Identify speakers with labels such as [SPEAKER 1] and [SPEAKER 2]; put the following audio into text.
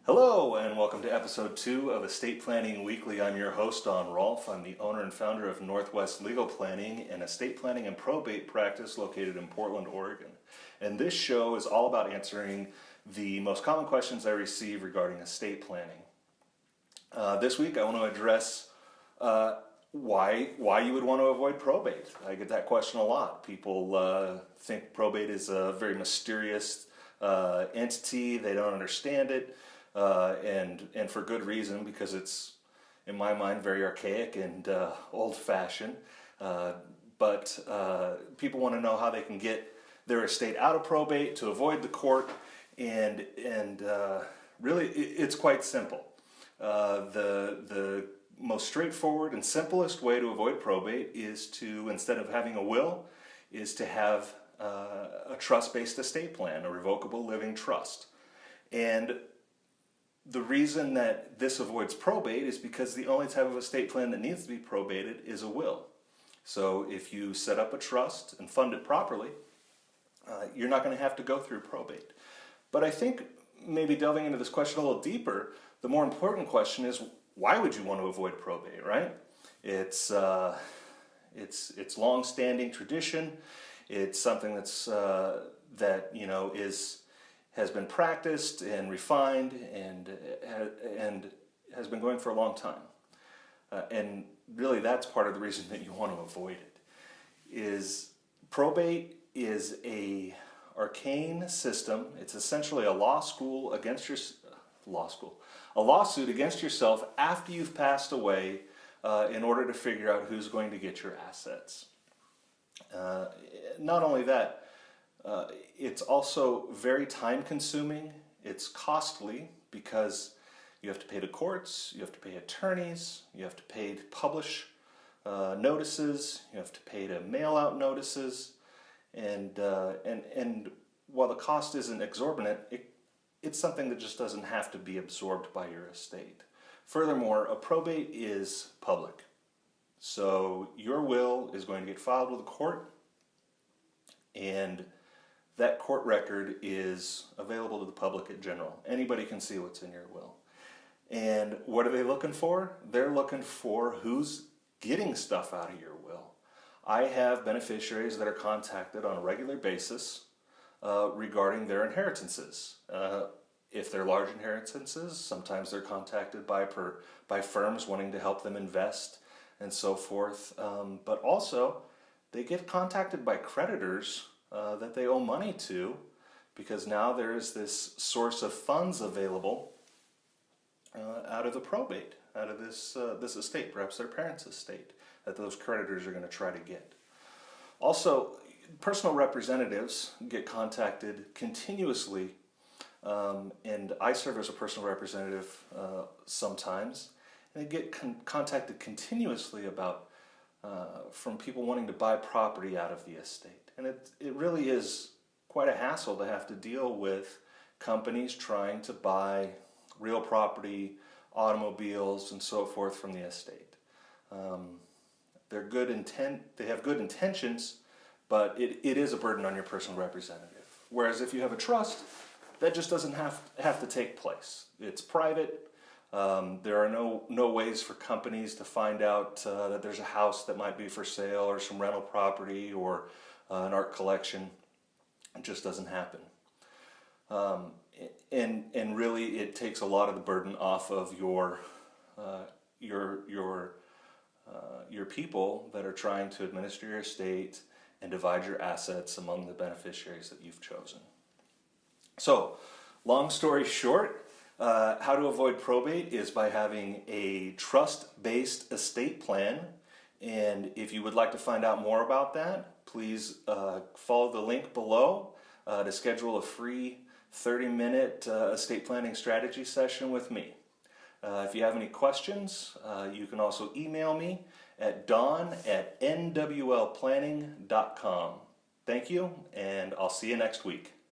[SPEAKER 1] Hello and welcome to episode 2 of Estate Planning Weekly. I'm your host, Don Rolfe. I'm the owner and founder of Northwest Legal Planning, an estate planning and probate practice located in Portland, Oregon. And this show is all about answering the most common questions I receive regarding estate planning. This week I want to address why you would want to avoid probate. I get that question a lot. People think probate is a very mysterious entity. They don't understand it. And for good reason, because it's, in my mind, very archaic and old-fashioned. But people want to know how they can get their estate out of probate to avoid the court, and really, it's quite simple. The most straightforward and simplest way to avoid probate is to, instead of having a will, is to have a trust-based estate plan, a revocable living trust. And the reason that this avoids probate is because the only type of estate plan that needs to be probated is a will. So if you set up a trust and fund it properly, you're not going to have to go through probate. But I think maybe delving into this question a little deeper, the more important question is, why would you want to avoid probate, right? It's long-standing tradition. It's something that's has been practiced and refined and has been going for a long time. And really that's part of the reason that you want to avoid it. Is probate is a arcane system. It's essentially a lawsuit against yourself after you've passed away in order to figure out who's going to get your assets. Not only that, it's also very time-consuming. It's costly because you have to pay the courts, you have to pay attorneys, you have to pay to publish notices, you have to pay to mail out notices, and while the cost isn't exorbitant, it's something that just doesn't have to be absorbed by your estate. Furthermore, a probate is public, so your will is going to get filed with the court, and that court record is available to the public in general. Anybody can see what's in your will. And what are they looking for? They're looking for who's getting stuff out of your will. I have beneficiaries that are contacted on a regular basis regarding their inheritances. If they're large inheritances, sometimes they're contacted by firms wanting to help them invest and so forth. But also, they get contacted by creditors that they owe money to, because now there is this source of funds available out of the probate, out of this estate, perhaps their parents' estate, that those creditors are going to try to get. Also, personal representatives get contacted continuously, and I serve as a personal representative sometimes, and they get contacted continuously about from people wanting to buy property out of the estate. And it really is quite a hassle to have to deal with companies trying to buy real property, automobiles, and so forth from the estate. They have good intentions, but it is a burden on your personal representative. Whereas if you have a trust, that just doesn't have to take place. It's private. There are no ways for companies to find out that there's a house that might be for sale, or some rental property, or an art collection. It just doesn't happen. And really, it takes a lot of the burden off of your people that are trying to administer your estate and divide your assets among the beneficiaries that you've chosen. So, long story short, how to avoid probate is by having a trust-based estate plan. And if you would like to find out more about that, please follow the link below to schedule a free 30-minute estate planning strategy session with me. If you have any questions, you can also email me at don@nwlplanning.com. Thank you, and I'll see you next week.